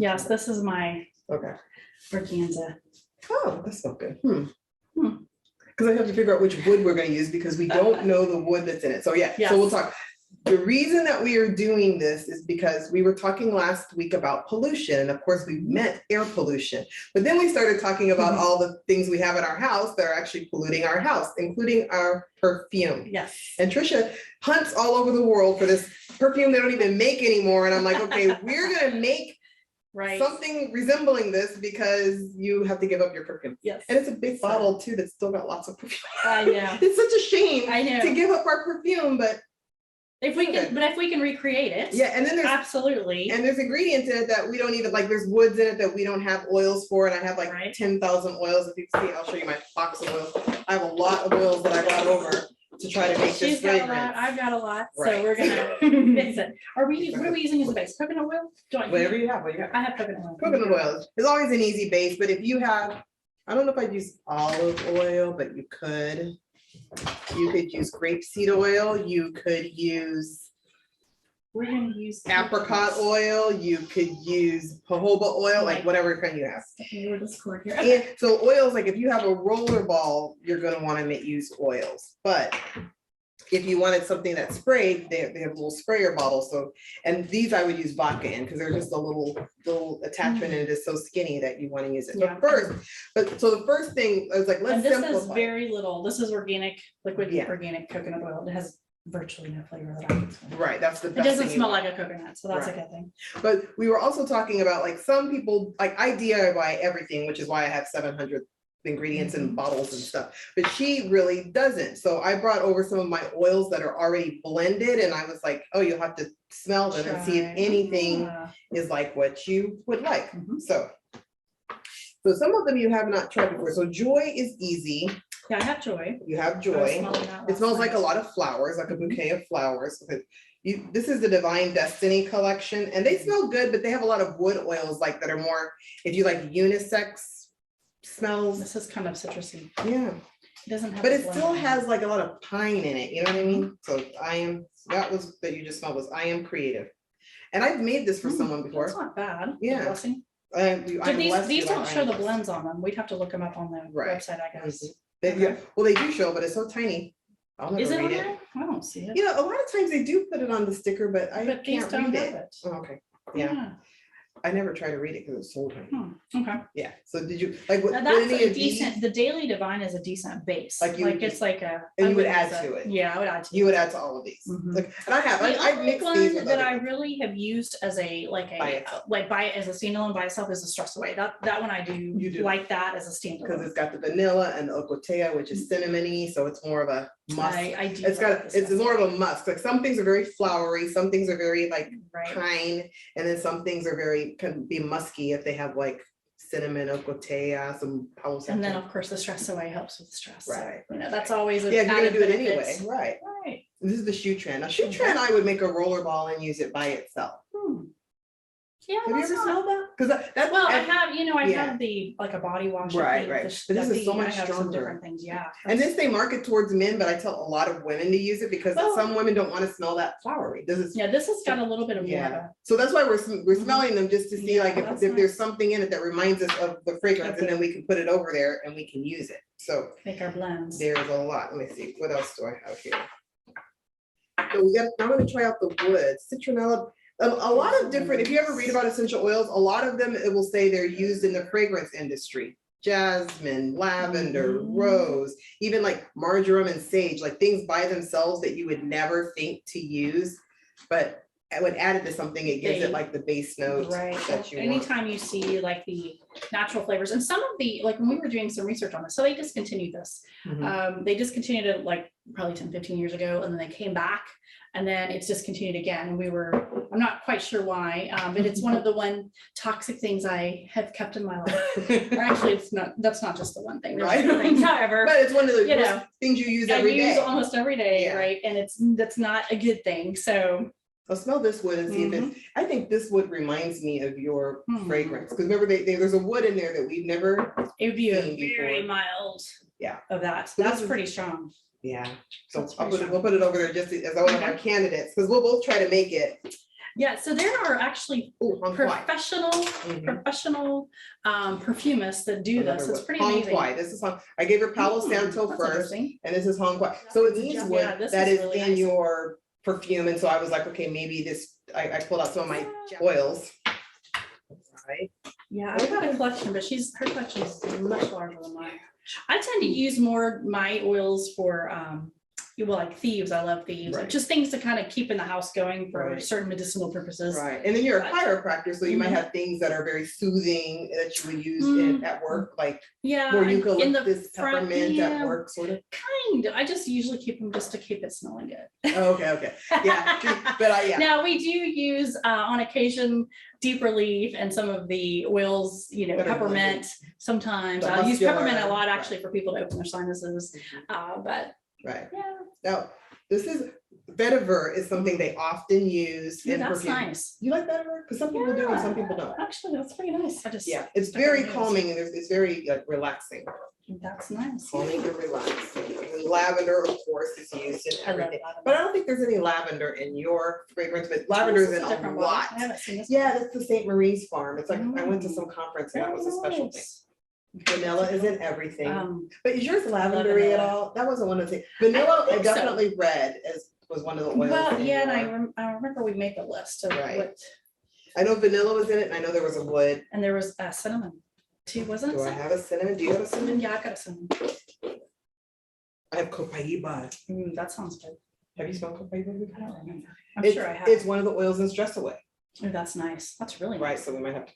Yes, this is my Okay. organza. Oh, that smells good. Because I have to figure out which wood we're going to use because we don't know the wood that's in it. So yeah, so we'll talk. The reason that we are doing this is because we were talking last week about pollution. And of course, we meant air pollution. But then we started talking about all the things we have in our house that are actually polluting our house, including our perfume. Yes. And Trisha hunts all over the world for this perfume they don't even make anymore. And I'm like, okay, we're going to make something resembling this because you have to give up your perfume. Yes. And it's a big bottle too that's still got lots of perfume. I know. It's such a shame to give up our perfume, but if we can recreate it. Yeah, and then there's absolutely. And there's ingredients in it that we don't even like. There's woods in it that we don't have oils for, and I have like 10,000 oils. If you can see, I'll show you my box of oils. I have a lot of oils that I brought over to try to make this fragrance. I've got a lot, so we're gonna mix it. What are we using as a base? Coconut oil? Whatever you have. What you got? I have coconut oil. Coconut oil is always an easy base, but if you have, I don't know if I'd use olive oil, but you could. You could use grapeseed oil. You could use. We're going to use apricot oil. You could use jojoba oil, like whatever kind you have. And so oils, like if you have a roller ball, you're going to want to use oils. But if you wanted something that's sprayed, they have little sprayer bottles. So, and these I would use vodka in because they're just a little attachment, and it is so skinny that you want to use it. So so the first thing I was like, let's simplify. This is very little. This is organic, liquid organic coconut oil. It has virtually no flavor that I can smell. Right, that's the best. It doesn't smell like a coconut, so that's a good thing. But we were also talking about like some people, like I DIY everything, which is why I have 700 ingredients and bottles and stuff, but she really doesn't. So I brought over some of my oils that are already blended, and I was like, oh, you'll have to smell them and see if anything is like what you would like. So some of them you have not tried before. So Joy is easy. Yeah, I have Joy. You have Joy. It smells like a lot of flowers, like a bouquet of flowers. This is the Divine Destiny collection, and they smell good, but they have a lot of wood oils like that are more, if you like unisex smells. This is kind of citrusy. Yeah. It doesn't have, but it still has like a lot of pine in it. You know what I mean? So that you just smelled was I Am Creative, and I've made this for someone before. That's not bad. Yeah. Blessing. These don't show the blends on them. We'd have to look them up on the website, I guess. Well, they do show, but it's so tiny. I'll never read it. I don't see it. You know, a lot of times they do put it on the sticker, but I can't read it. Oh, okay. Yeah. I never try to read it because it's so tiny. Okay. Yeah. So did you like what? That's a decent. The Daily Divine is a decent base. Like it's like a. And you would add to it. Yeah, I would add to. You would add to all of these. Like, and I have. I've mixed these with that I really have used as a buy it as a standalone by itself is a Stress Away. That one I do. You do like that as a standalone because it's got the vanilla and the ocotea, which is cinnamony, so it's more of a musk. I do. It's more of a musk. Like some things are very flowery, some things are very like pine, and then some things are can be musky if they have like cinnamon, ocotea, some Palo Santo. And then of course the Stress Away helps with the stress. Right. So, that's always you're gonna do it anyway. Right. Right. This is the Shoe Trend. Now Shoe Trend, I would make a roller ball and use it by itself. Yeah, have you ever smelled that? Because I have, I have the like a body wash. Right. But this is so much stronger. Different things, yeah. And this they market towards men, but I tell a lot of women to use it because some women don't want to smell that flowery. This has got a little bit of So that's why we're smelling them just to see like if there's something in it that reminds us of the fragrance, and then we can put it over there and we can use it. So make our blends. There's a lot. Let me see. What else do I have here? So I'm going to try out the wood. Citronella. A lot of different, if you ever read about essential oils, a lot of them, it will say they're used in the fragrance industry. Jasmine, lavender, rose, even like marjoram and sage, like things by themselves that you would never think to use, but when added to something, it gives it like the base note that you Anytime you see like the natural flavors, and some of the, like when we were doing some research on this, so they discontinued this. They discontinued it like probably 10, 15 years ago, and then they came back, and then it's discontinued again. And I'm not quite sure why, but it's one of the toxic things I have kept in my life. Or actually, that's not just the one thing. There's other things, however. But it's one of the things you use every day. I use almost every day, right? And that's not a good thing. So I'll smell this wood and see if it's, I think this wood reminds me of your fragrance. Because remember, there's a wood in there that we've never It would be a very mild of that. So that's pretty strong. Yeah. So we'll put it over there just as one of our candidates, because we'll both try to make it. Yeah, so there are actually Ooh, Hong Kwai. professional perfumists that do this. It's pretty Hong amazing. Kwai. This is I gave her Palo Santo That's first, interesting. and this is Hong Kwai. So it needs wood Yeah, this that is is really in nice. your perfume, and so I was like, okay, maybe this. I pulled out some of my oils. Right. Yeah, I have a collection, but her collection is much larger than mine. I tend to use more my oils for well, like thieves. I love thieves. Right. Just things to kind of keep in the house going for Right. certain medicinal purposes. Right. And then you're a But- chiropractor, so you might have things that are very soothing that you would use at work, like more eucalyptus, peppermint at work, sort of. Kind. I just usually keep them just to keep it smelling good. Oh, okay. Yeah. True. But yeah. Now we do use on occasion deep relief and some of the oils, peppermint. Sometimes I'll use peppermint a lot actually for people to open their sinuses. But right. Yeah. Now, this is vetiver is something they often use in that's perfume. nice. You like vetiver? Because some people do and some people don't. Actually, that's pretty nice. It's very calming and it's very relaxing. That's nice. Calming and relaxing. And lavender, of course, is used in everything. But I don't think there's any lavender in your fragrance, but lavender is in a lot. I haven't seen this. Yeah, that's the St. Marie's farm. It's like I went to some conference and that was a special thing. Vanilla is in everything. But is yours lavendery at all? That wasn't one of the things. Vanilla, I definitely read was one of the oils. Well, yeah, and I remember we made the list of what. I know vanilla was in it, and I know there was a wood. And there was cinnamon too, wasn't it? Do I have a cinnamon? Do you have a cinnamon? Yeah, I got a cinnamon. I have Copaiba. That sounds good. Have you smelled Copaiba before? I don't remember. I'm sure I have. It's one of the oils in Stress Away. Oh, that's nice. That's really nice. Right, so we might have to.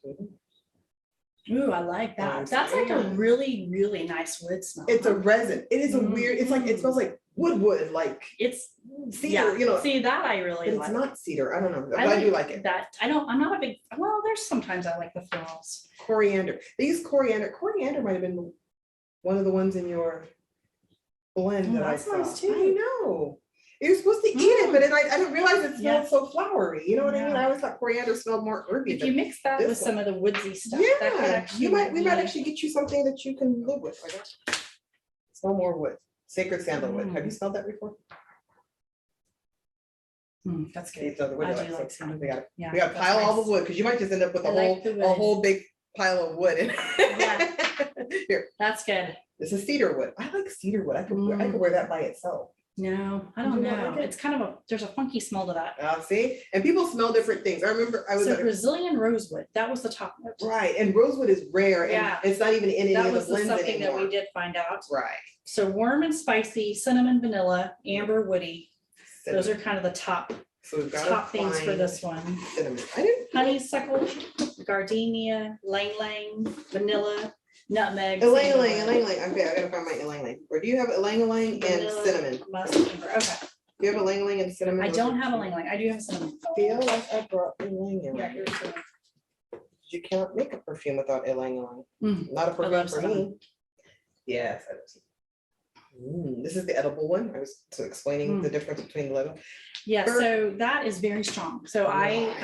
Ooh, I like that. That's like a really, really nice wood smell. It's a resin. It is a weird, it's like, it smells like wood, like it's cedar, See, that I really but like. it's not cedar. I don't know. But I do like it. I'm not a big, well, there's sometimes I like the florals. Coriander. They use coriander. Coriander might have been one of the ones in your blend that I saw. That's nice too. I know. You're supposed to eat it, but I didn't realize it smelled so flowery. You know what I mean? I always thought coriander smelled more herby. If you mix that with some of the woodsy stuff, that could Yeah, actually we might actually get you something that you can live with. Smell more wood. Sacred sandalwood. Have you smelled that before? That's good. I do like sandalwood. We got it. Yeah, We got to pile all the wood because you might just end up with a whole big pile of wood. Here, that's good. this is cedar wood. I like cedar wood. I could wear that by itself. No, I don't know. It's kind of there's a funky smell to that. See, and people smell different things. I remember I was so Brazilian rosewood. That was the top note. Right, and rosewood is rare. Yeah, and it's not even in any of the blends something anymore. that we did find out. Right. So warm and spicy, cinnamon, vanilla, amber, woody. Cinnamon. Those are kind of the top things for this one. Cinnamon. Honeysuckle, gardenia, ylang ylang, vanilla, nutmeg. Ylang ylang. Okay, I gotta find my ylang ylang. Or do you have ylang ylang and cinnamon? Musk, amber. Okay. Do you have ylang ylang and cinnamon? I don't have ylang ylang. I do have cinnamon. I feel like I brought ylang ylang. Yeah, here's cinnamon. You cannot make a perfume without ylang ylang. Not a perfume for me. Yes, I do. This is the edible one. I was explaining the difference between the level. Yeah, so that is very strong. So it's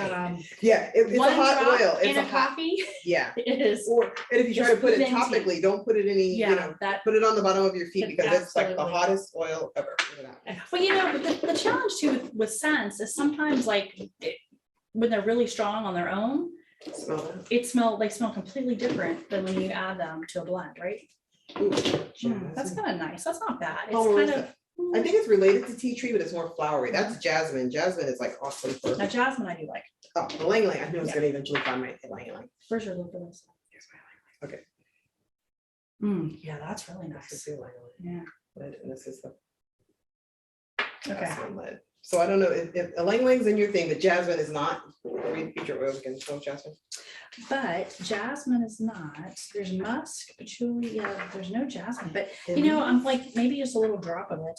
a one hot drop oil. It's in a coffee. Yeah. It is. And if you try to put it topically, don't put it any, put it on the bottom of your feet because it's like the hottest oil ever. Well, the challenge too with scents is sometimes when they're really strong on their own, they smell completely different than when you add them to a blend, right? Ooh, that's kind of nice. That's not bad. It's kind of. I think it's related to tea tree, but it's more flowery. That's jasmine. Jasmine is like awesome for. Now, jasmine, I do like. Oh, ylang ylang. I knew I was gonna eventually find my ylang ylang. Where's your look for this? Here's my ylang ylang. Okay. Yeah, that's really nice. This is the ylang ylang. Yeah. And this is the. Okay. Lead. So I don't know if ylang ylang's in your thing, but jasmine is not. Read future oils again. So jasmine. But jasmine is not. There's musk, patchouli. Yeah, there's no jasmine. But I'm like maybe just a little drop of it.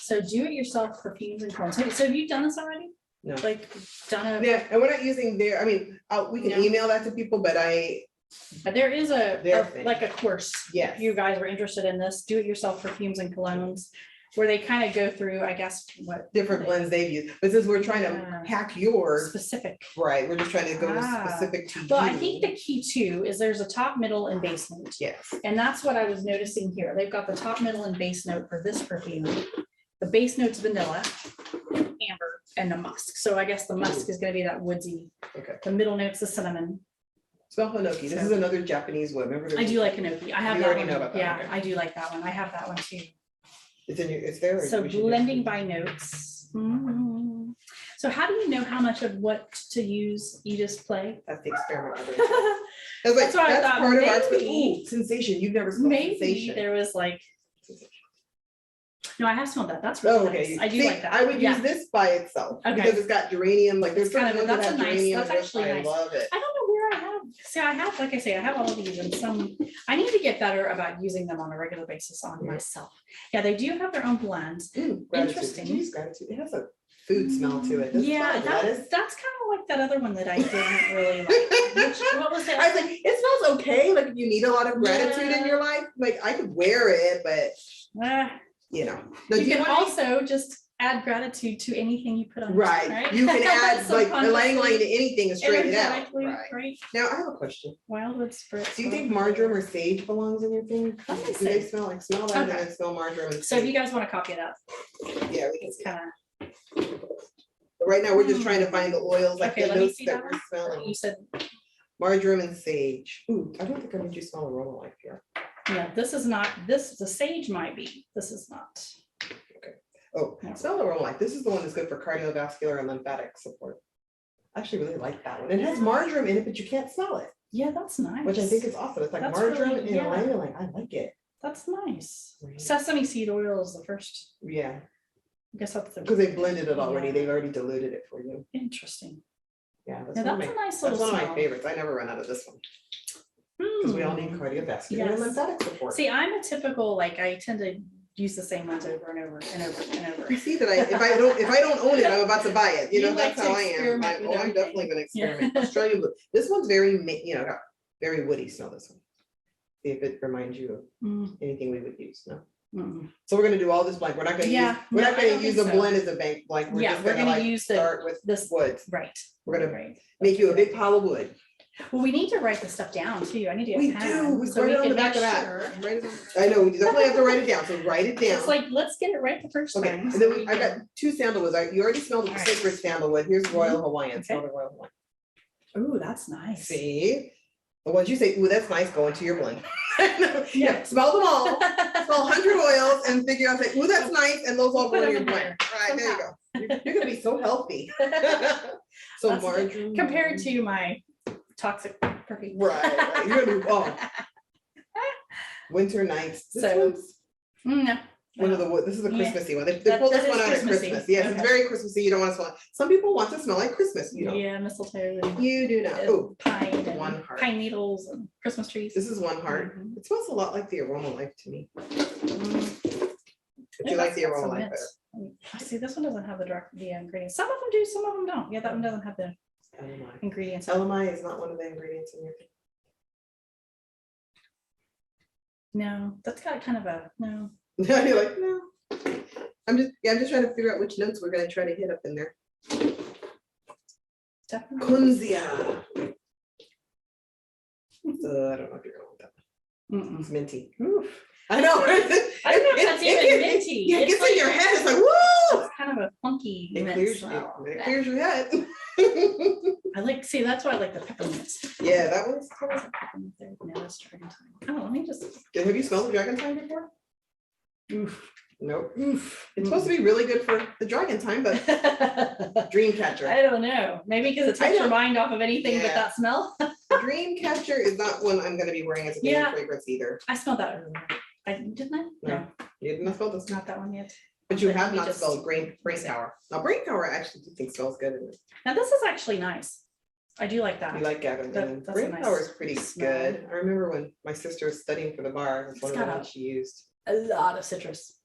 So do it yourself perfumes and cologne. So have you done this already? No. Yeah, and we're not using their. I mean, we can email that to people, but there is a course. Yes. If you guys are interested in this, do it yourself perfumes and colognes, where they kind of go through, I guess, what different blends they've used. But since we're trying to hack yours specific, right? We're just trying to go to specific to Well, I think the key too is there's a top, middle, and base note. Yes. And that's what I was noticing here. They've got the top, middle, and base note for this perfume. The base note's vanilla, amber, and the musk. So I guess the musk is gonna be that woodsy. Okay. The middle note's the cinnamon. Smell Hinoki. This is another Japanese wood. Remember? I do like Hinoki. I have You that already one. know about that, Yeah, okay. I do like that one. I have that one too. It's in your, it's there. or So we should do- blending by notes. So how do you know how much of what to use? You just play? That's the experiment. I was like, That's what I that's thought, part of our maybe- ooh, sensation. You've never smelled Maybe sensation. there was like, no, I have smelled that. That's really Oh, okay. nice. I do See, like that. I would Yeah. use this by itself Okay. because it's got geranium. Like there's It's kind certain of- ones that that's have a nice- geranium. that's in it. actually I nice. love it. I don't know where I have. See, I have, like I say, I have all of these and some, I need to get better about using them on a regular basis on Yeah. myself. Yeah, they do have their own blends. Gratitude. Interesting. Did you use gratitude? It has a food smell to it. Does it smell Yeah, like lettuce? that's kind of like that other one that I didn't really like. What was it? I was like, it smells okay. Like if you need a lot of gratitude in your life, like I could wear it, but you know. Now, do You can want any- also just add gratitude to anything you put on. right. You can add like a lang lang to anything and straight it out. Energetically, Right. right? Now I have a question. Wildwood spritz. Do you think marjoram or sage belongs in your thing? Let me Do they see. smell that and Okay. then smell marjoram? And So if sage? you guys want to copy that, Yeah, we can it's see. kind But right now we're just trying to find the oils, like Okay, the let me notes see that that we're one. of, smelling. you said, Marjoram and sage. Ooh, I don't think I made you smell aroma like here. yeah, this is not, this, the sage might be, this is not. Oh, No. smell aroma like this is the one that's good for cardiovascular and lymphatic support. I actually really like that one. It has marjoram in it, but you can't smell it, Yeah, that's nice. which I think is awesome. It's like That's marjoram really- and yeah. ylang-ylang. I like it. That's nice. Right. Sesame seed oil is the first, Yeah, I guess that's the. because they blended it already. Yeah. They've already diluted it for you. Interesting. Yeah, Yeah, one of that's my- a nice that's little one of my smell. favorites. I never run out of this one because we all need Hmm. cardiovascular Yes. and lymphatic support. See, I'm a typical, like, I tend to use the same ones over and over and over and over. You see that if I don't own it, I'm about to buy it. You You know, like that's to how I am. experiment with I'm everything. definitely gonna Yeah. experiment. Australian blue. This one's very, got very woody. Smell this one. See if it reminds you of Mm, anything we would use. No. mm. So we're gonna do all this blank. We're not gonna use, Yeah, we're no, not I gonna don't use think a so. blend as a bank, like we're Yeah, just we're gonna gonna like use the, start with this, wood. right. We're gonna Right. make you a big pile of wood. Well, we need to write this stuff down too. I need to get We a do, pen, we so write we it on can the back make of that. sure. Write it on- I know, we definitely have to write it down, so write it down. It's like, let's get it right the first Okay, time. and so then we I got can- two sandalwoods. You already smelled the All right. citrus sandalwood. Here's Royal Hawaiian. Smell Okay. the Royal Hawaiian. Ooh, that's nice. See, the ones you say, ooh, that's nice, go into your blend. Yeah. Yeah, smell them all, smell 100 oils and figure out, say, ooh, that's nice, and those all Put go in them your in blend. there Right, there you go. You're gonna be so healthy. So That's margarine. Compared to my toxic perfume. Right, you're gonna be, oh. Winter nights. This So, one's No. one of the, this is a Yeah. Christmassy one. They That- pulled this that one is out at Christmassy. Christmas. Yes, it's Okay. very Christmassy. You don't want to smell it. Some people want to smell like Christmas, you know. Yeah, mistletoe and You do not. Oh, pine and one heart. pine needles and Christmas trees. this is one heart. Mhm. It smells a lot like the aroma life to me. Mm. But Yeah, you like that's the got aroma some life mint. better. See, this one doesn't have the ingredients. Some of them do, some of them don't. Yeah, that one doesn't have the LMI. ingredients. LMI is not one of the ingredients in your thing. No, that's got kind of a, no. You're like, no. I'm just trying to figure out which notes we're gonna try to hit up in there. Definitely. Kunzia. I don't know if you're going with that. Mm-mm. It's minty. Oof. I know. I don't know if that's even minty. Yeah, it It's gets in like- your head. It's like, woo! It's kind of a funky It mint clears, smell. it clears your head. I like, see, that's why I like the peppermint. Yeah, that one's. What is it, peppermint there? No, that's dragon time. Oh, let me just. Have you smelled the dragon time before? Oof. Nope. Oof. It's supposed to be really good for the dragon time, but dream catcher. I don't know. Maybe because it I takes your don't- mind off of anything but Yeah. that smell. Dream catcher is not one I'm gonna be wearing as a daily Yeah. fragrance either. I smelled that earlier. I didn't I? No. You didn't smell this, Not that one yet. but you Okay, have let me not just- smelled brain power. Now brain power I actually do think smells good. Now this is actually nice. I do like that. You like Gavin, That- and that's a brain nice power is pretty smell. good. I remember when my sister was studying for the bar, it's one of It's the got a- ones she used. A lot of citrus.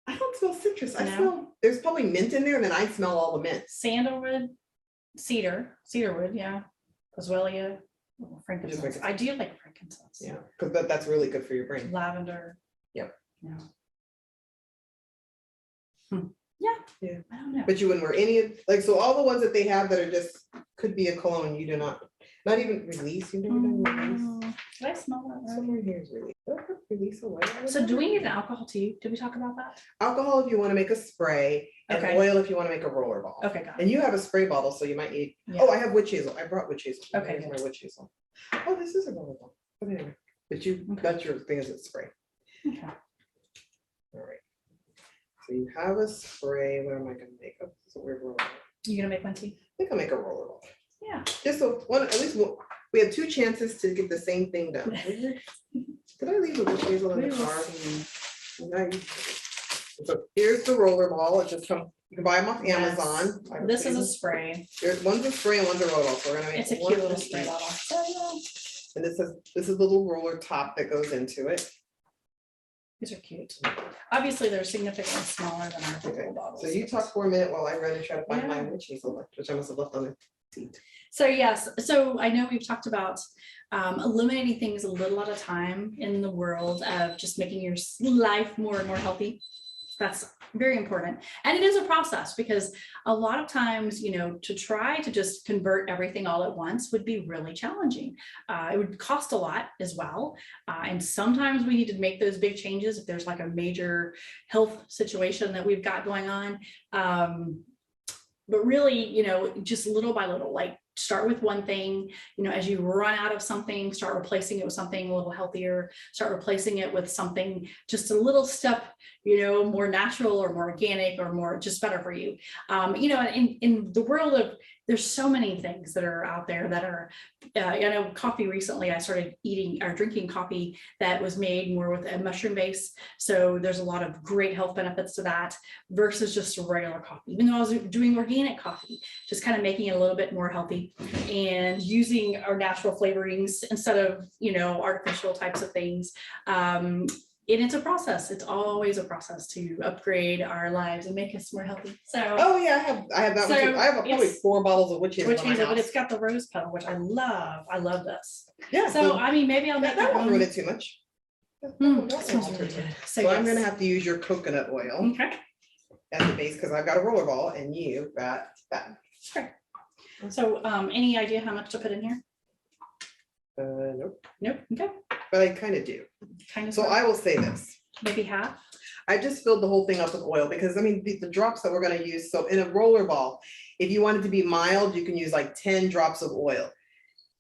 I don't smell citrus. I No? smell, there's probably mint in there, and then I smell all the mint. Sandalwood, cedarwood, yeah. Boswellia, frankincense. frankincense. I do like frankincense. Yeah, because that's really good for your brain. Lavender. Yep. Yeah. Yeah. Yeah. I don't know. But you wouldn't wear any of, like, so all the ones that they have that are just, could be a cologne, not even release, you've never done release. Did I smell that right? Somewhere here is release. Release away. So do we need an alcohol too? Did we talk about that? Alcohol if you want to make a spray, and Okay. oil if you want to make a roller ball. Okay, got it. And you have a spray bottle, so you might need, Yeah. oh, I have witch hazel. I brought witch hazel. Okay, Here's good. my witch hazel. Oh, this is a roller ball. But anyway, but you, that's your thing is a spray. Okay. All right. So you have a spray. What am I gonna make? Oh, it's a weird roller ball. You gonna make one too? I think I'll make a roller ball. Yeah. Just so one, at least one, we have 2 chances to get the same thing done. Did I leave the witch hazel in the car? Nice. So here's the roller ball. It just comes, you can buy them off Yes. Amazon. I have This is a few. spray. There's one's a spray and one's a roller ball. So we're gonna make It's a one cute little of spray each. bottle. And this is the little roller top that goes into it. These are cute. Obviously, they're significantly smaller than our Okay, typical bottles. so you talk for a minute while I run and try to find my Yeah. witch hazel, which I must have left on the seat. So yes, so I know we've talked about eliminating things a little at a time in the world of just making your life more and more healthy. That's very important. And it is a process because a lot of times, you know, to try to just convert everything all at once would be really challenging. It would cost a lot as well. And sometimes we need to make those big changes if there's like a major health situation that we've got going on. But really, you know, just little by little, like start with one thing, you know, as you run out of something, start replacing it with something a little healthier, start replacing it with something just a little step, you know, more natural or more organic or more just better for you. You know, in the world of, there's so many things that are out there that are, you know, coffee recently, I started eating or drinking coffee that was made more with a mushroom base. So there's a lot of great health benefits to that versus just a regular coffee. Even though I was doing organic coffee, just kind of making it a little bit more healthy and using our natural flavorings instead of, you know, artificial types of things. And it's a process. It's always a process to upgrade our lives and make us more healthy. So, Oh yeah, I have that one too. So I have probably it's- 4 bottles of witch hazel. which in my means that, but house. it's got the rose petal, which I love. I love this. Yeah, So I mean, maybe I'll make that that won't one. ruin it too much. That smells really good. So I'm gonna yes. have to use your coconut oil Okay. as the base because I've got a roller ball and you've got that. Sure. So, any idea how much to put in here? Nope, Nope. Okay. but I kind of do. Kind of. So I will say this. Maybe half. I just filled the whole thing up with oil because I mean, the drops that we're gonna use, so in a roller ball, if you want it to be mild, you can use like 10 drops of oil.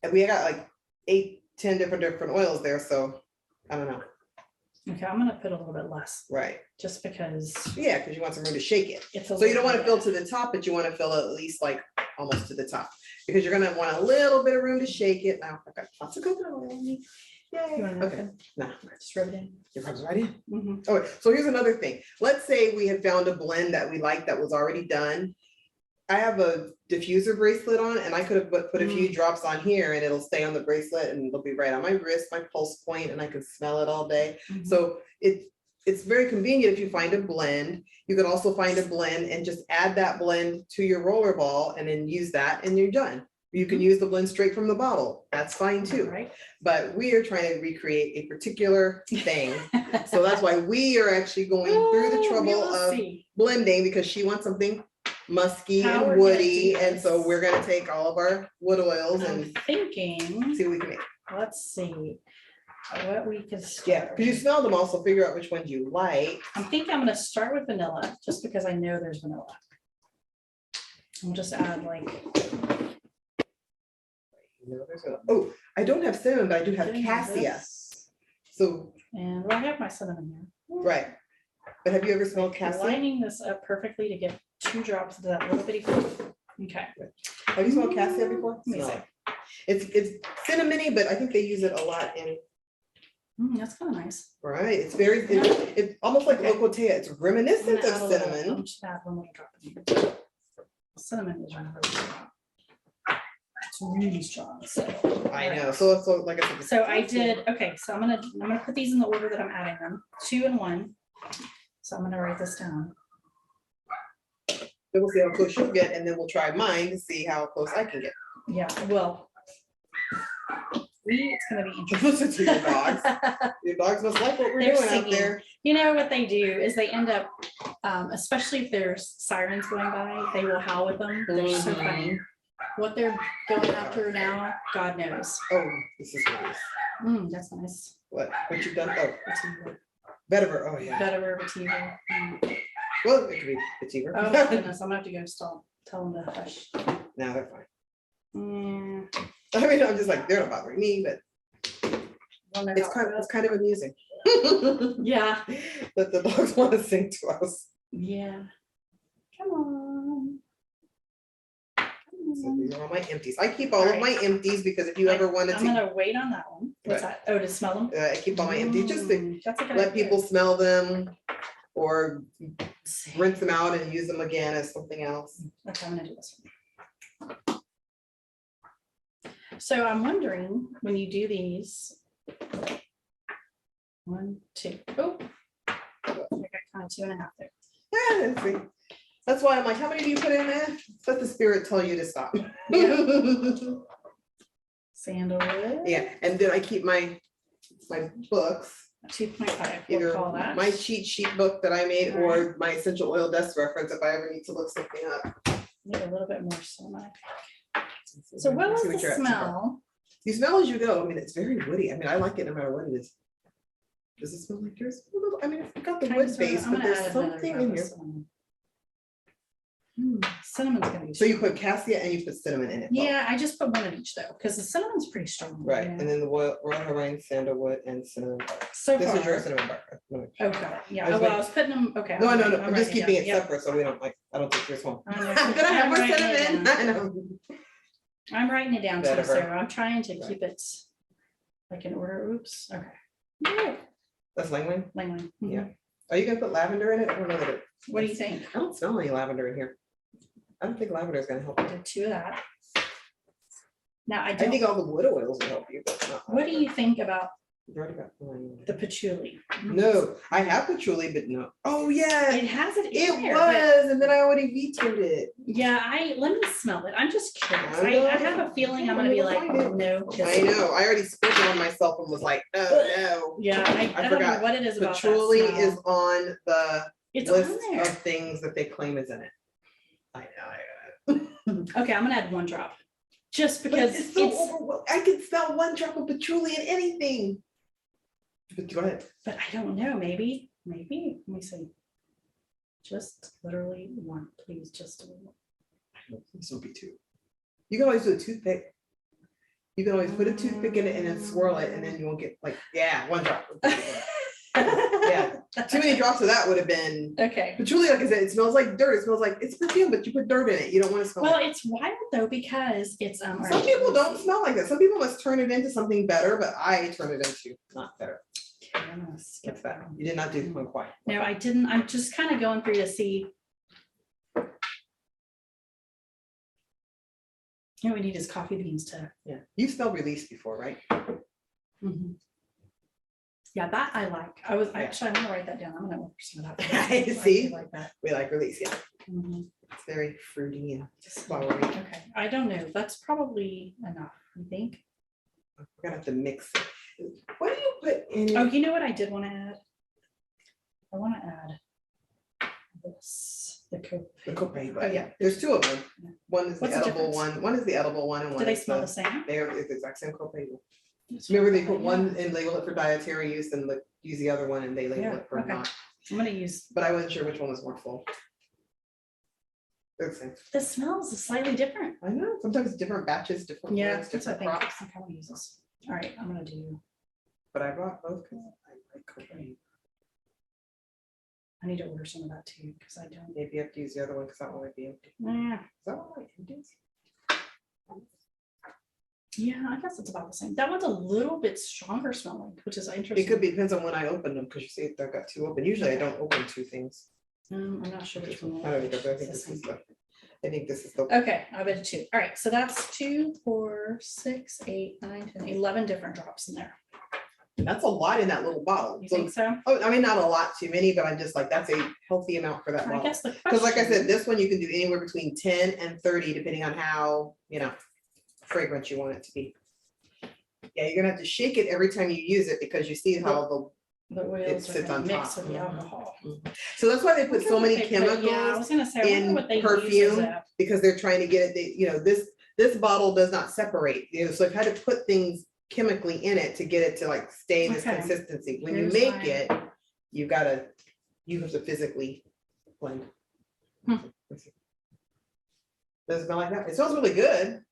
And we got like 8, 10 different oils there, so I don't know, Okay, I'm gonna put a little bit less, right? just because Yeah, because you want some room to shake it. it's a. So you don't little want to bit- fill to the top, but you want to fill at least like almost to the top. Because you're gonna want a little bit of room to shake it. Now I've got lots of coconut oil on me. You Yay, want okay, to now, just rub it in? your rub's right in. Mhm. Okay, so here's another thing. Let's say we had found a blend that we liked that was already done. I have a diffuser bracelet on and I could have put a few drops on here and it'll stay on the bracelet and it'll be right on my wrist, my pulse point, and I can smell it all day. Mhm. So it's very convenient if you find a blend. You could also find a blend and just add that blend to your roller ball and then use that and you're done. You can use the blend straight from the bottle. That's fine too. Right. But we are trying to recreate a particular thing. So that's why we are actually going through the Oh, we trouble will of see. blending because she wants something musky How and we're gonna woody. do And so this. we're gonna take all of our wood oils I'm and thinking, see what we can make. let's see what we could Yeah, start. because you smell them all, so figure out which ones you like. I'm thinking I'm gonna start with vanilla, just because I know there's vanilla. I'll just add like. Oh, I don't have cinnamon, but I do have doing cassia. this. So, And well, I have my cinnamon here. right. But have you ever smelled cassia? Lining this up perfectly to get 2 drops of that little bitty. Okay. Have you smelled cassia before? Let me Smell see. it. It's cinnamony, but I think they use it a lot in, That's kind of nice. right? It's very, it's almost like Okay. locotea. It's I'm reminiscent gonna of add a little- cinnamon. I'll just add one little drop in here. Cinnamon is really strong. It's really strong, so. I know, so like I said. So I did, okay, so I'm gonna put these in the order that I'm adding them, 2 and 1. So I'm gonna write this down. Then we'll see how close you'll get, and then we'll try mine to see how close I can get. Yeah, well. It's gonna be Listen to interesting. your dogs. Your dogs must like what we're They're doing out singing. there. You know what they do is they end up, especially if there's sirens going by, they will howl with them. They're so funny. What they're going after now, God knows. Oh, this is nice. That's nice. What you've done? Oh, Vetiver. Oh yeah. Vetiver, Vetiver. Well, it could be Vetiver. Oh my goodness, I'm gonna have to go tell them to hush. No, they're fine. Yeah. I mean, I'm just like, they're not bothering me, but Wonder it's how kind of amusing. Yeah. That the dogs want to sing to us. Yeah. Come on. So these are all my empties. I keep all of my empties because if you ever wanted I'm to, gonna wait on that one. What's that? Oh, to smell them? I keep all my empties just to That's a good let idea. people smell them or rinse them out and use them again as something else. Okay, I'm gonna do this one. So I'm wondering, when you do these, 1, 2, oh, I got kind of 2.5 there. Yeah, let's see. That's why I'm like, how many do you put in there? Let the spirit tell you to stop. Sandalwood. Yeah, and then I keep my books, 2.5, we'll either call that. my cheat sheet book that I made All or my essential oil desk reference if I ever need to look something up. Need a little bit more cinnamon. So what was See the you're at so far. smell? You smell as you go. I mean, it's very woody. I mean, I like it no matter what it is. Does it smell like yours? A little, I mean, it's got the Kind wood of, sorta. base, I'm but gonna there's add another something drop in of here. cinnamon. Cinnamon's gonna be. So you strong. put cassia and you put cinnamon in it. both. Yeah, I just put one of each though, because the cinnamon's pretty strong. Right, yeah. and then the Royal Hawaiian sandalwood and cinnamon bark. So This far. is your cinnamon bark. No, Okay, yeah, I was well, I was putting them, okay. no, I'm no, writing- I'm just writing keeping it down. Yep. separate so we don't like, I don't take yours home. I know. I'm gonna have I'm more writing it cinnamon. down. I know. I'm writing it down too, Vetiver. so I'm trying to Right. keep it like in order, oops, okay. Yeah, That's Langwing. Langley. Yeah. Are you gonna put lavender in it? I don't know that it. What do you think? I don't smell any lavender in here. I don't think lavender is gonna help. I did 2 of that. Now, I I think don't, all the wood oils will help you, but not. what do you think about You've already got one. the patchouli? No, I have patchouli, but no. Oh, yeah, It has it in it there, but was, and then I already vetoed it. yeah, let me smell it. I'm just curious. I I know. have a feeling I'm gonna be like, no. 'cause- I know, I already sprinkled on myself and was like, oh, no. Yeah, I don't know forgot. what it is about that Patchouli is smell. on the It's on list there. of things that they claim is in it. I know. Okay, I'm gonna add 1 drop. Just But because it's so overwhelming. I can smell 1 drop of patchouli in anything. But go ahead. but I don't know, maybe, let me see. Just literally 1, please, just. This will be 2. You can always do a toothpick. You can always put a toothpick in it and then swirl it, and then you won't get like, yeah, 1 drop. Yeah, too many drops of that would have been. Okay, Patchouli, like I said, it smells like dirt. It smells like it's perfume, but you put dirt in it. You don't want to smell well, it. it's wild though, because it's, Some people don't smell like that. Some people must turn it into something better, but I turn it into not better. Okay, I'm gonna skip Skip that. that one. You did not do one quiet. No, I didn't, I'm just kind of going through to see. What we need is coffee beans to. Yeah, you smelled release before, right? Mhm. Yeah, that I like. I was, Yeah. actually, I'm gonna write that down. I'm gonna order some of that. I see. like that. We like release, yeah. Mhm. It's very fruity and flowery. Okay, I don't know. That's probably enough, I think. We're gonna have to mix it. What do you put in? Oh, you know what I did want to add? I want to add this, the Copaiba. Oh, yeah. There's 2 of them. Yeah. One is the What's the edible difference? one. One is the edible one, and one Do they is smell the same? They are it's the exact same Copaiba. Remember, they put one and label it for dietary use, and use the other one and they label Yeah, it for okay. not. I'm gonna use, But I wasn't sure which one was more full. They're the same. the smells is slightly different. I know, sometimes different batches, different Yeah, ones, that's what I different think. crops, I kind of use this. All right, I'm gonna do, but I bought both because I like Copaiba. I need to order some of that too, because I don't. Maybe you have to use the other one because that one might be empty. Yeah, Is that one like empty? yeah, I guess it's about the same. That one's a little bit stronger smelling, which is interesting. It could be, depends on when I open them, because you see, I've got 2 open. Usually I don't open 2 things. I'm not sure which one. I don't either, but I think It's this the is same. I think this is the. Okay, I'll bet 2. All right, so that's 2, 4, 6, 8, 9, 10, 11 different drops in there. That's a lot in that little bottle. You So, think so? oh, I mean, not a lot too many, but I'm just like, that's a healthy amount for that I bottle. guess the Because like I question- said, this one you can do anywhere between 10 and 30, depending on how, fragrant you want it to be. Yeah, you're gonna have to shake it every time you use it because you see how the oils are sits gonna on mix top. with the alcohol. so that's why they put so many Yeah, I chemicals was gonna say, I wonder in what they use as perfume, a. because they're trying to get it, this bottle does not separate, so I've had to put things chemically in it to get it to like stay this Okay. consistency. When Here's you make my- it, you have to physically blend. Hmm. Does it smell like that? It smells really good.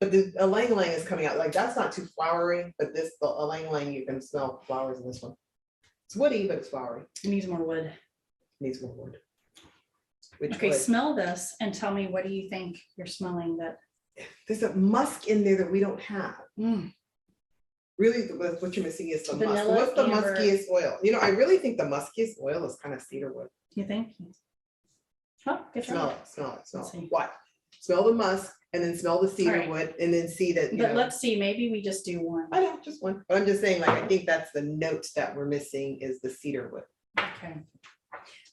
But the ylang ylang is coming out, like that's not too flowery, but the ylang ylang, you can smell flowers in this one. It's woody, but it's flowery. It needs more wood. Needs more wood. Which Okay, wood? smell this and tell me, what do you think you're smelling that? There's a musk in there that we don't have. Mm, Really, what you're missing is the musk. Vanilla, What's the amber. muskiest oil? You know, I really think the muskiest oil is kind of cedarwood. you think? Oh, good Smell try. it, smell it, smell Let's it. see. What? Smell the musk and then smell the cedarwood and then see that, you But know. let's see, maybe we just do one. I know, just one, but I'm just saying, like, I think that's the notes that we're missing is the cedarwood. Okay.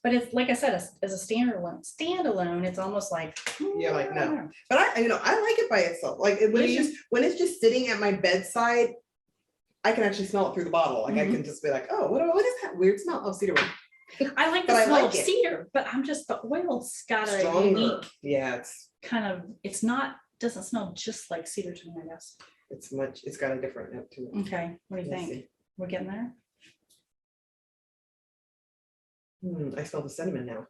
But it's, like I said, as a standalone, it's almost like. You're like, no. But I like it by itself. Like when it's just sitting at my bedside, I can actually smell it through the bottle. Like I can just be like, oh, what is that weird smell? Oh, cedarwood. I like the But I smell like of it. cedar, but I'm just, the oil's got a Stronger. unique Yeah, kind of, it's not, doesn't smell just like cedar to me, I guess. it's got a different note to it. Okay, what do you Let's think? see. We're getting there? I smell the cinnamon now.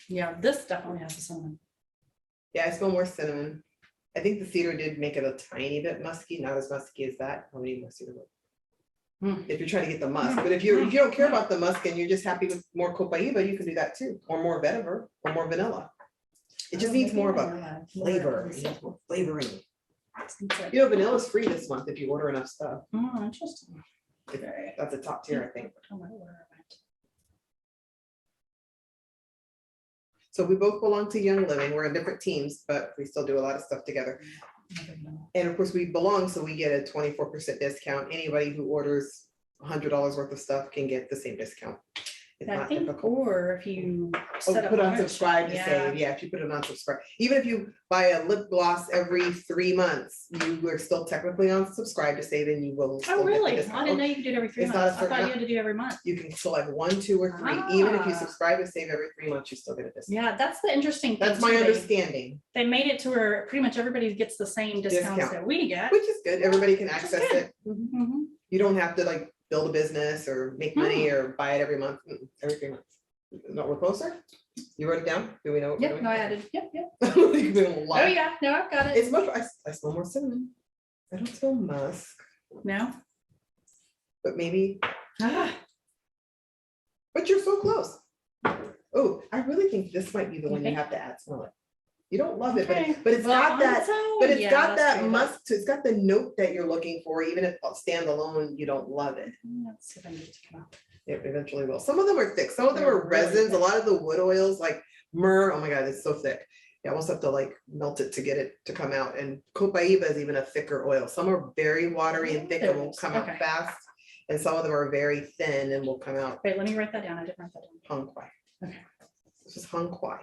Yeah, this definitely has a cinnamon. Yeah, I smell more cinnamon. I think the cedar did make it a tiny bit musky, not as musky as that. I need more cedarwood. If you're trying to get the musk, but if you don't care about the musk and you're just happy with more Copaiba, you can do that too, or more vetiver, or more vanilla. It just needs more of a flavor. It needs more flavoring. You know, vanilla's free this month if you order enough stuff. Oh, interesting. Okay. That's a top tier, I think. Oh, my word. So we both belong to Young Living. We're in different teams, but we still do a lot of stuff together. And of course, we belong, so we get a 24% discount. Anybody who orders $100 worth of stuff can get the same discount. It's I not think, difficult. or if you Oh, set up put on lunch, subscribe to yeah. save. Yeah, if you put it on subscribe, even if you buy a lip gloss every 3 months, you are still technically on subscribe to save, and you will. still Oh, get the really? I discount. didn't know you could do it every 3 It's not a months. I certain thought you amount. had to do it every month. You can select 1, 2, or 3. Even if you Ah. subscribe to save every 3 months, you still get a discount. Yeah, that's the interesting thing. That's my too. understanding, They made it to where pretty much everybody gets the same discounts Discount. that we get. which is good. Everybody can Which is access good. it. Mhm. You don't have to like build a business or make money or buy it every month, every 3 months. No, we're closer? You wrote it down? Do we know what we're Yep, doing? no, I added, yep. You've been a Oh, lot. yeah, no, I've got it. It's much, I smell more cinnamon. I don't smell musk, No? but maybe, Ah, but you're so close. Oh, I really think this might be the one you Okay. have to add smell it. You don't love it, but okay. but it's Well, got on that, its own, but it's yeah, got that's that true. musk, it's got the note that you're looking for, even if standalone, you don't love it. Let's see if I can get it to come out. It eventually will. Some of them are thick, some of them They're are really resins, a thick. lot of the wood oils like myrrh, oh my God, it's so thick. You almost have to like melt it to get it to come out, and Copaiba is even a thicker oil. Some are very watery and thick and will come out Okay. fast, and some of them are very thin and will come out Wait, let me write that down. I didn't write that down. hung kwai. Okay. This is hung kwai.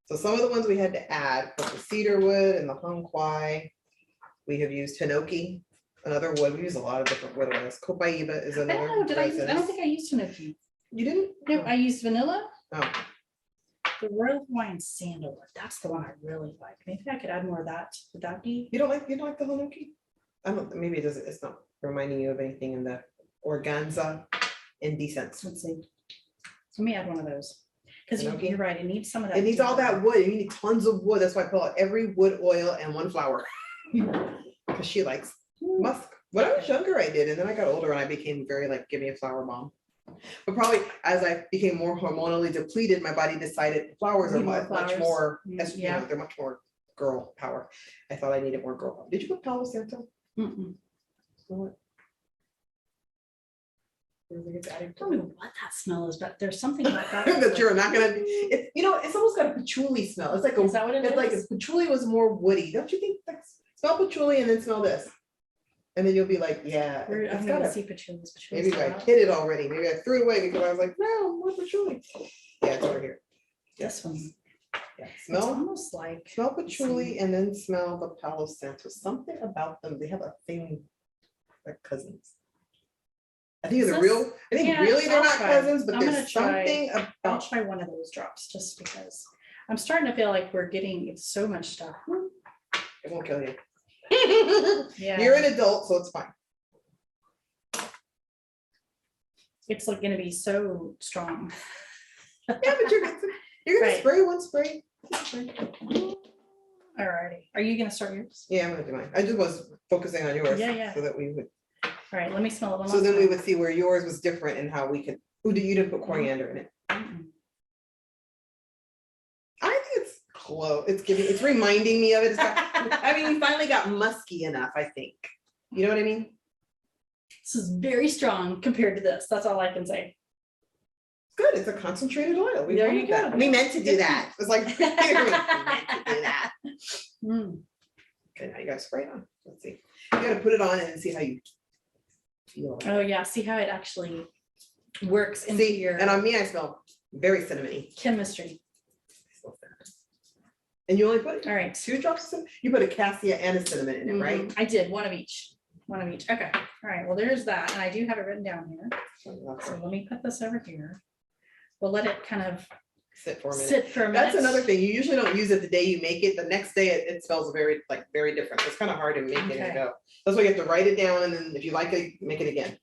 So some of the ones we had to add, was the cedarwood and the hung kwai. We have used hinoki, another wood. We use a lot of different wood oils. Copaiba is I another. don't know, did I use, I don't resin. think I used Hinoki. You didn't? No, I used vanilla, Oh, the Royal Hawaiian sandalwood. That's the one I really like. Maybe I could add more of that. Would that be? you don't like the hinoki? I don't, maybe it doesn't, it's not reminding you of anything in the organza indecence. Let's see. Let me add one of those. Because Hinoki? you're right, it needs some of that. It needs all that wood. You need tons of wood. That's why I pull out every wood oil and one flower. Because she likes musk. When I was younger, I did, and then I got older and I became very like, give me a flower bomb. But probably as I became more hormonally depleted, my body decided flowers are Need more much flowers. more, Yeah. they're much more girl power. I thought I needed more girl power. Did you put Palo Santo? Mm-mm. Smell it? Tell me what that smell is, but there's something about that. That you're not gonna, it's, you know, it's almost got a patchouli smell. It's like a, Is that what it it's like is? if patchouli was more woody. Don't you think? Smell patchouli and then smell this. And then you'll be like, yeah. We're- it's I'm got gonna a- see patchouli. Maybe I hid it already. Maybe I threw it away because I was like, no, more patchouli. Yeah, it's over here. This one. Yeah, It's smell, almost like. smell patchouli and then smell the Palo Santo. Something about them. They have a thing like cousins. I think Is they're this- real. I think yeah, really they're I'll not try. cousins, but I'm gonna there's try- something I'll about. try one of those drops just because I'm starting to feel like we're getting so much stuff. It won't kill you. Yeah. You're an adult, so it's fine. It's like gonna be so strong. Yeah, but you're gonna Right. spray one spray. Alrighty, are you gonna start yours? Yeah, I'm gonna do mine. I just was focusing on yours. Yeah. So that we would, Alright, let me smell it one so last then we time. would see where yours was different and how we could, you didn't put coriander in it. Mm-mm. I think it's close. It's reminding me of it. I mean, we finally got musky enough, I think. You know what I mean? This is very strong compared to this, that's all I can say. Good, it's a concentrated oil. We There you wanted that. go. We meant to do that. It's like, we meant to do that. Mm. Okay, now you gotta spray it on. Let's see. You gotta put it on and see how you feel. Oh yeah, see how it actually works into See, your and on me, I smell very cinnamony. chemistry. And you only put All right. 2 drops of cinnamon? You put a cassia and a cinnamon in it, right? Mhm, I did, one of each. Okay, all right, well, there's that, and I do have it written down here. So let me put this over here. We'll let it kind of Sit for a minute. sit for a minute. That's another thing. You usually don't use it the day you make it. The next day it smells very different. It's kind of hard to make it and Okay. go. That's why you have to write it down, and then if you like it, make it again.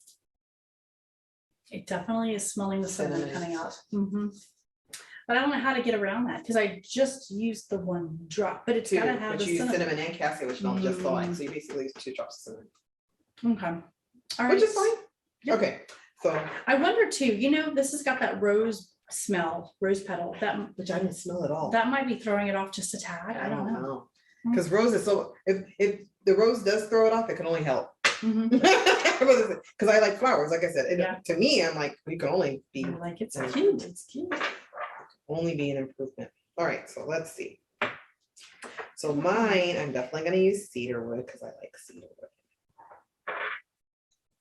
It definitely is smelling the cinnamon Cinnamon. coming out. Mhm. But I don't know how to get around that, because I just used the one drop, but it's 2, gotta have but the you use cinnamon. cinnamon and cassia, which smell just alike. So you basically use 2 drops of cinnamon, Okay. All right. which is fine. Yep. Okay, so I wonder too, this has got that rose smell, rose petal, which I didn't smell at all. that might be throwing it off just a tad. I don't know. Because rose is so, if the rose does throw it off, it can only help. Mhm. Because I like flowers, like I said, Yeah. to me, I'm like, we can only be, I'm like, it's Yeah. cute, it's cute. only be an improvement. All right, so let's see. So mine, I'm definitely gonna use cedarwood because I like cedarwood.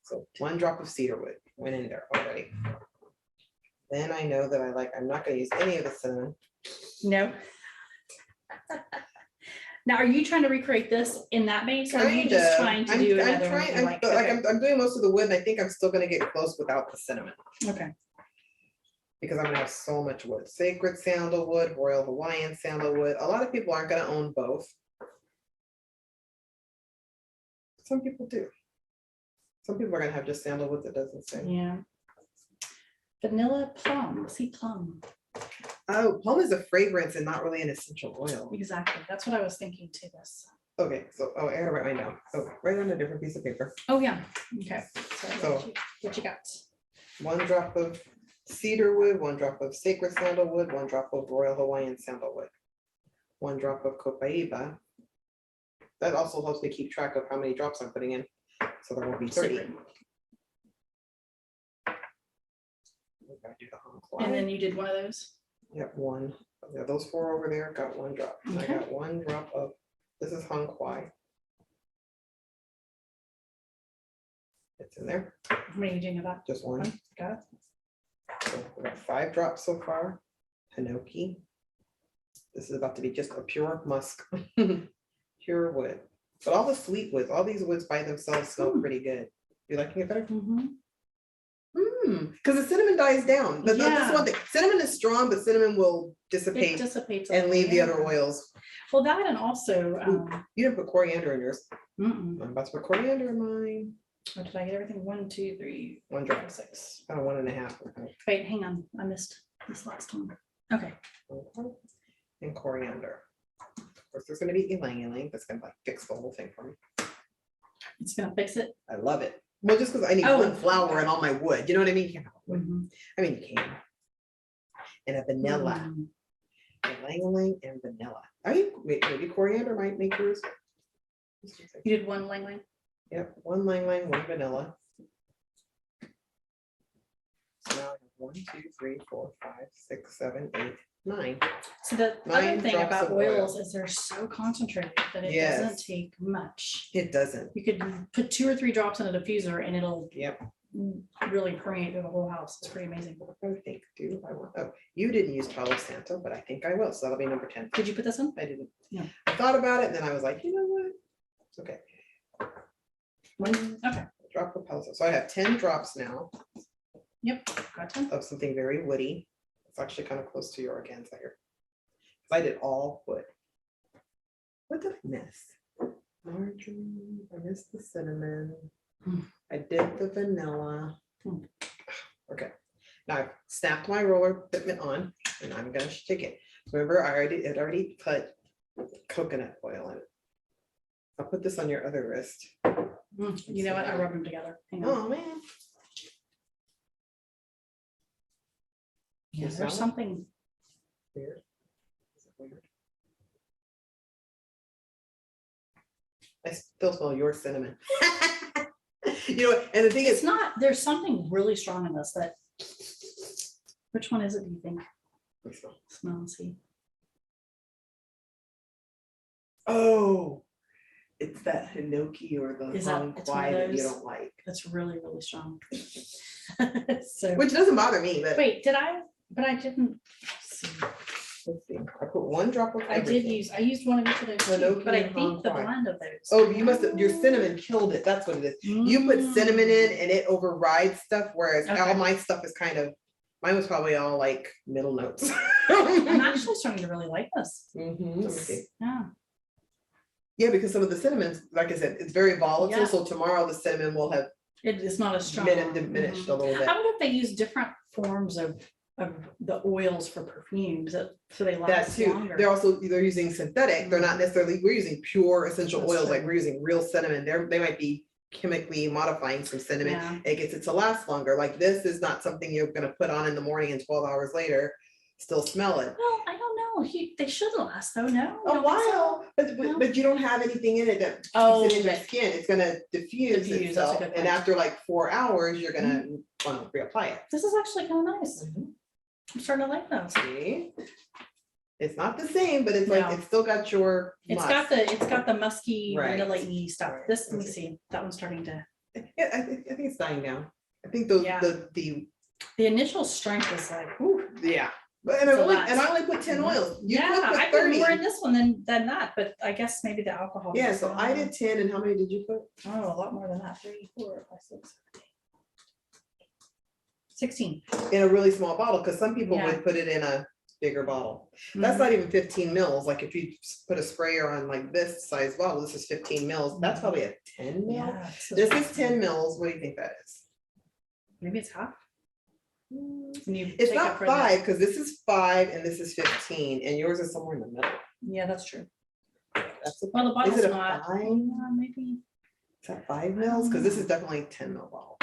So 1 drop of cedarwood went in there already. Then I know that I'm not gonna use any of the cinnamon. No. Now, are you trying to recreate this in that base, or are you just trying to do another one? You like? Okay. I'm doing most of the wood, and I think I'm still gonna get close without the cinnamon. Okay. Because I'm gonna have so much wood. Sacred sandalwood, Royal Hawaiian sandalwood. A lot of people aren't gonna own both. Some people do. Some people are gonna have just sandalwood that doesn't say. Yeah. Vanilla plum, see plum. Oh, plum is a fragrance and not really an essential oil. Exactly. That's what I was thinking to this. Okay, so, I gotta write mine down. Oh, write on a different piece of paper. Oh, yeah. Okay. So- What you got? 1 drop of cedarwood, 1 drop of sacred sandalwood, 1 drop of Royal Hawaiian sandalwood, 1 drop of Copaiba. That also helps me keep track of how many drops I'm putting in. So there will be 30. Sacred. We gotta do the hung And then quai. you did one of those? Yep, 1. Yeah, those 4 over there got 1 drop. And I Okay. got 1 drop of, this is hung quai. It's in there, How many are you doing of that? just 1. Got it? So we got 5 drops so far. Hinoki. This is about to be just a pure musk. Pure wood. But all the sweet woods, all these woods by themselves smell pretty good. You liking it better? Mhm. Because the cinnamon dies down. That's Yeah. one thing. Cinnamon is strong, but cinnamon will It dissipate dissipates. a and little, leave the other yeah. oils. Well, that and also, You didn't put coriander in yours. mm-mm. I'm about to put coriander in mine. What did I get everything? 1, 2, 3, 1 drop. 5, 6. 1.5. Wait, hang on. I missed this last one. Okay. And coriander. Of course, there's gonna be ylang ylang. That's gonna fix the whole thing for me. It's gonna fix it. I love it. Well, just because I need Oh. 1 flower and all my wood. You know what I mean? You can't have wood. Mhm. I mean, you can. And a vanilla. Mm. Ylang ylang and vanilla. Maybe coriander might make yours. You did 1 lang lang? Yep, 1 ylang ylang, 1 vanilla. So now I have 1, 2, 3, 4, 5, 6, 7, 8, 9. So the other 9 thing drops about of oil. oils is they're so concentrated that it Yes. doesn't take much. It doesn't. You could put 2 or 3 drops in a diffuser and it'll Yep. really permeate through the whole house. It's pretty amazing. I think, do I want, oh, you didn't use Palo Santo, but I think I will, so that'll be number 10. Did you put this in? I didn't. No. I thought about it, and then I was like, you know what? It's okay. Okay. Drop of Palo Santo. So I have 10 drops now Yep. Got 10. of something very woody. It's actually kind of close to your organza here. I did all wood. What did I miss? Marjoram, I missed the cinnamon. Hmm. I did the vanilla. Hmm. Okay, now I've snapped my roller fitment on and I'm gonna shake it. Remember, it already put coconut oil in it. I'll put this on your other wrist. You know what? I rub them together. Hang on. Oh, man. Yeah, You smell there's it? something. Weird. Is it weird? I still smell your cinnamon. You know what? And the thing It's is, not, there's something really strong in this that, which one is it, do you think? Smell and see. oh, it's that hinoki or the Is that- hung it's one of kwai that you those? don't like. That's really, really strong. So, Which doesn't bother me, but wait, but I didn't. Let's see. let's see. I put one drop of I used one of each of those, too, Hinoki but I and think the hong kwai. blend of those. Oh, you must have, your cinnamon killed it. That's what it is. You put cinnamon in and it overrides stuff, whereas all Okay. my stuff is kind of, mine was probably all like middle notes. I'm actually starting to really like this. Mhm, let me see. Yeah. Yeah, because some of the cinnamons, like I said, it's very volatile, Yeah. so tomorrow the cinnamon will have It is not as strong. diminished Mhm. a little bit. I wonder if they use different forms of the oils for perfumes, so they That last too, longer. they're using synthetic, they're not necessarily, we're using pure essential That's oils, true. like we're using real cinnamon, they might be chemically modifying some cinnamon. Yeah. It gets it to last longer, like this is not something you're gonna put on in the morning and 12 hours later, still smell it. Well, I don't know. They should last though, no? A You don't think so? while, but you don't have anything in it that keeps Oh, it in your okay. skin, it's gonna diffuse Diffuse, that's a itself, good and point. after like 4 hours, you're gonna wanna reapply it. This is actually kind of nice. Mhm. I'm starting to like those. See? It's not the same, but it's like, No. it's still got your. It's musk. got the musky Right. vanilla-y stuff. Right. This, let me Okay. see. That one's starting to. Yeah, I think it's dying down. I think those, Yeah. the, The initial strength is like, ooh. yeah. But and It's a lot. I only put 10 oils. You Yeah, could put I put 30. more in this one than that, but I guess maybe the alcohol. Yeah, was, so I did 10, and how many did you put? Oh, a lot more than that. 3, 4, 5, 6, 7, 8. 16. In a really small bottle, because some people Yeah. would put it in a bigger bottle. That's Mhm. not even 15 mils. Like if you put a sprayer on like this size bottle, this is 15 mils. That's probably a 10 mil. Yeah. This is 10 mils. What do you think that is? Maybe it's half. Can you It's take not up for that? 5, because this is 5 and this is 15, and yours is somewhere in the middle. Yeah, that's true. That's a, Well, the bottle's is it a not. 5? Yeah, maybe. Is that 5 mils? Because this is definitely 10 mil bottle.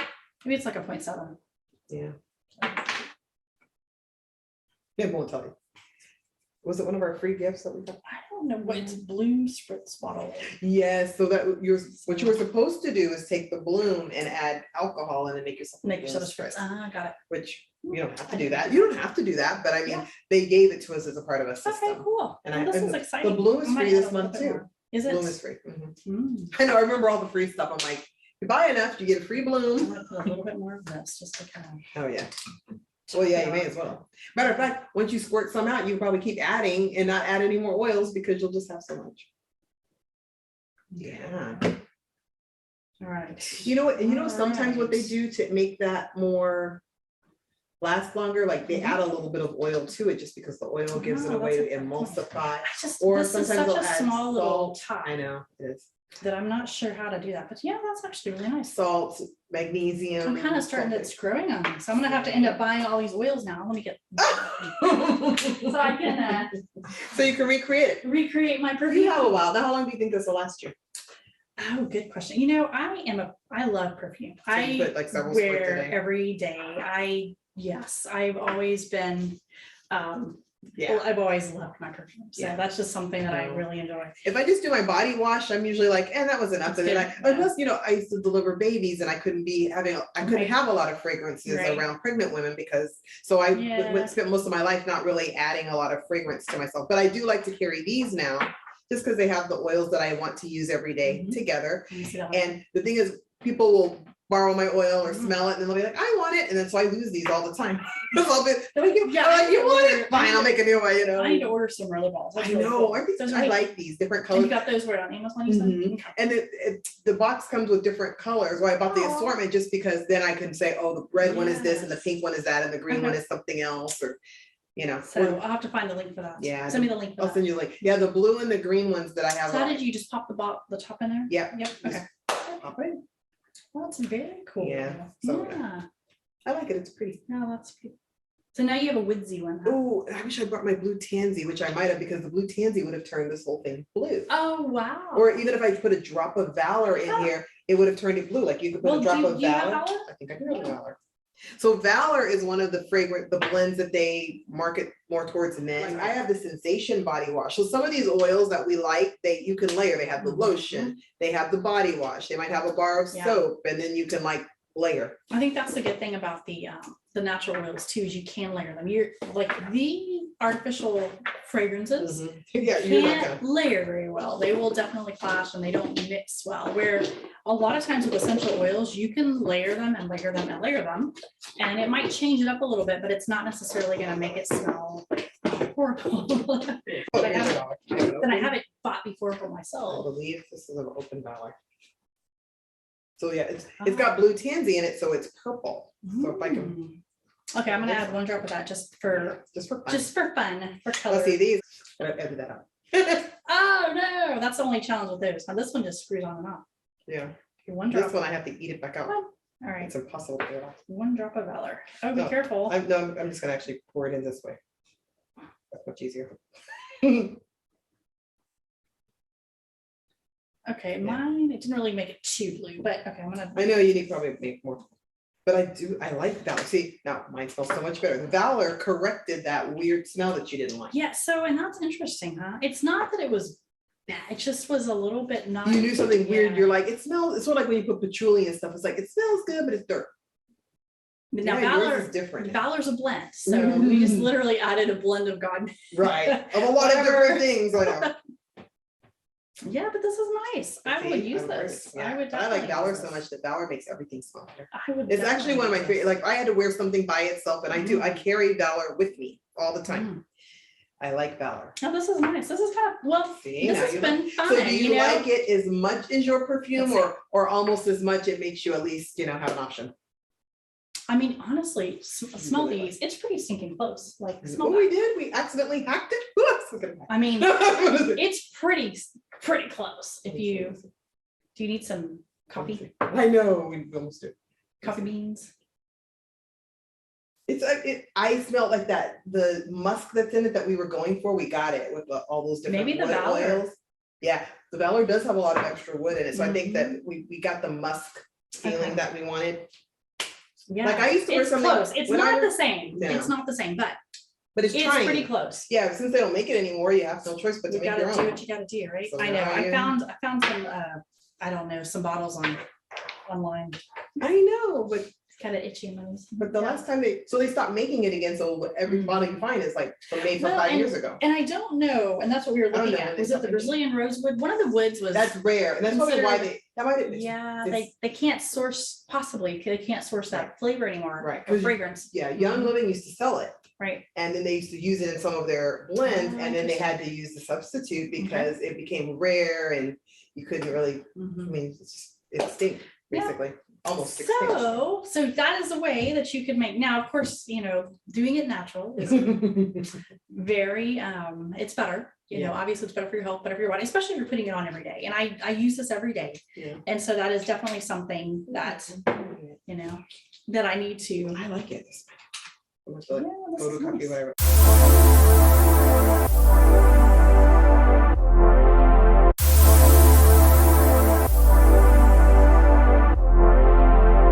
Maybe it's like a 0.7. Yeah. Yeah, won't tell you. Was it one of our free gifts that we got? I don't know what it's Bloom Spritz bottle. Yes, so that what you were supposed to do is take the bloom and add alcohol and then make yourself. Make bloom yourself a spritz. Got it. Which you don't have to I do didn't that. do You don't have to do that, but I mean, Yeah. they gave it to us as a part of a Okay, system. cool. And Well, this is the exciting. bloom is I might free add this a little month bit too. more. Is it? Bloom is free. Mhm. Mm. I know, I remember all the free stuff. I'm like, you buy enough, you get a free I'm bloom. gonna put a little bit more of this just to kind of. Oh, yeah. Well, yeah, you may as well. Matter of fact, once you squirt some out, you can probably keep adding and not add any more oils because you'll just have so much. Yeah. All right. You know what, and you know, All sometimes what they right. do to make that more last longer, like they Mhm. add a little bit of oil to it just because the oil gives it Oh, a way that's to a good point. emulsify. I just, Or this is sometimes such they'll a add small little salt. top I know, it is. that I'm not sure how to do that, but yeah, that's actually really nice. Salt, magnesium. I'm kind of starting to, it's growing on me, so I'm gonna have to end up buying all these oils now. Let me get. So I can So you can recreate it. recreate my You perfume. have a while. Now, how long do you think this will last you? Oh, good question. You know, I love perfume. So you I put, like, several squirts a wear day? every day. Yes, I've always been, Yeah. I've always loved my perfume. So Yeah. that's just something that I No. really enjoy. If I just do my body wash, I'm usually like, that was enough. That's And then good, but yeah. plus, you know, I used to deliver babies and I couldn't Right. have a lot of fragrances Right. around pregnant women because, so I Yeah. spent most of my life not really adding a lot of fragrance to myself. But I do like to carry these now, just because they have the oils that I want to use every day Mhm. together. Let me see that one. And the thing is, people will borrow my oil or Mhm. smell it and then they'll be like, I want it. And then so I lose these all the time. So I'll be, Yeah, I'm like, you want order- it? Fine, I'll make a new one, you know. I need to order some roller balls. That's I really know, cool. aren't these- Those are I neat. like these different And colors. you got those where on Amazon, you said? Mhm. Okay. And the box comes with different colors. Well, I bought the Aw. assortment just because then I can say, oh, the red one is this and the Yes. pink one is that and the green one Okay. is something else. Or you know. So I'll have to find the link for that. Yeah, Send me the link for I'll that. send you a link. Yeah, the blue and the green ones that I have. So how did you just pop the top in there? Yep. Yep. Okay. Pop it. Well, that's very cool. Yeah, so, Yeah. I like it. It's pretty. No, that's pretty. So now you have a woodsy one. Huh? Oh, I wish I brought my blue tansy, which I might have, because the blue tansy would have turned this whole thing blue. Oh, wow. Or even if I put a drop of Valor in here, it would have turned it blue. Like you could put a drop of do you have Valor. Valor? I think I do have Valor. So Valor is one of the blends that they market more towards men. Like I have the Sensation body wash. So some of these oils that we like, you can layer. They have the lotion, they have the body wash. They might have a bar of soap, and then you can like layer. I think that's the good thing about the natural oils too, is you can layer them. You're like the artificial fragrances Yeah, you're not can't layer very well. They will definitely clash and they don't mix well. Where a lot of times with essential oils, you can layer them and layer them and layer them, and it might change it up a little bit, but it's not necessarily going to make it smell horrible. But I have it bought before for I myself. believe this is an open Valor. So yeah, it's got blue tansy in it, so it's purple. So if I can. Okay, I'm gonna add one drop of that just for fun, for color. Let's see these. Gotta edit that out. Oh no, that's the only challenge with those. Now this one just screws on and off. Yeah. One drop. This one I have to eat it back out. All right. It's impossible to get it off. One drop of Valor. Oh, be No, careful. I'm just gonna actually pour it in this way. That's much easier. Okay, mine, it didn't really make it too blue, but okay, I'm gonna. I know you need probably make more, but I like Valor. See, now mine smells so much better. The Valor corrected that weird smell that you didn't like. Yeah, so, and that's interesting, huh? It's not that it was bad, it just was a little bit not. You knew something weird, you're like, it smells, it's sort of like when you put patchouli and stuff, it's like, it smells good, but it's dirt. Now Yeah, yours Valor is different. Valor's a blend, so we just literally added a blend of God. Right, of a lot of different things, I know. Yeah, but this is nice. I would use this. Yeah. I would. I like definitely Valor use so this. much that Valor makes everything smell better. I would. It's actually one of my definitely favorite, use like I had to wear something by itself, and I carry Valor with me all the time. I like Valor. this. Oh, this is nice. This is kind of, well, See, this now has you been like- fun. So do you know? like it as much as your perfume, Let's or almost as much it makes you at least, have an option? I mean, honestly, smell really these. It's pretty stinking close. Like, smell Oh, that. we did, we accidentally hacked it. Who else is gonna hack I mean, it? it's pretty close. If you do, you need some coffee, I know, we almost did. coffee beans. It's like I smelled like that, the musk that's in it that we were going for, we got it with all those different Maybe the wood Valor. oils. Yeah, the Valor does have a lot of extra wood in it, so I think that we got the musk feeling Okay. that we wanted. Yeah, Like I used to wear it's something. close. It's when I not was- the same. No. It's not the same, but But it's trying. pretty close. Yeah, since they don't make it anymore, you have no choice but to You make gotta your do own. what you gotta do, right? So I know. now I you- found some I don't know, some bottles online. I know, but It's kind of itchy in those. the last time they stopped making it again, so every bottle you find is like made from Well, 5 years ago. And I don't know, and that's what we were I don't looking know when at. they Was it the stopped Brazilian rosewood? One of the woods was. That's rare, and that's probably why considered- that might have. Yeah, it's- they can't source, possibly, they can't source that flavor anymore. Right, Or 'cause fragrance, Yeah, Young Living used to sell it, right? and then they used to use it in some of their blends, Oh, and then they had to use the substitute because it became rare and you couldn't really, I Mhm. mean, it stinks, Yeah. basically, almost extinct. So that is a way that you could make, now, of course, doing it natural is very, it's better. Yeah. Obviously it's better for your health, better for your body, especially if you're putting it on every day. And I use this every day. Yeah. And so that is definitely something that, that I need to. I like it. I'm gonna Yeah, like this is photocopy nice. whatever.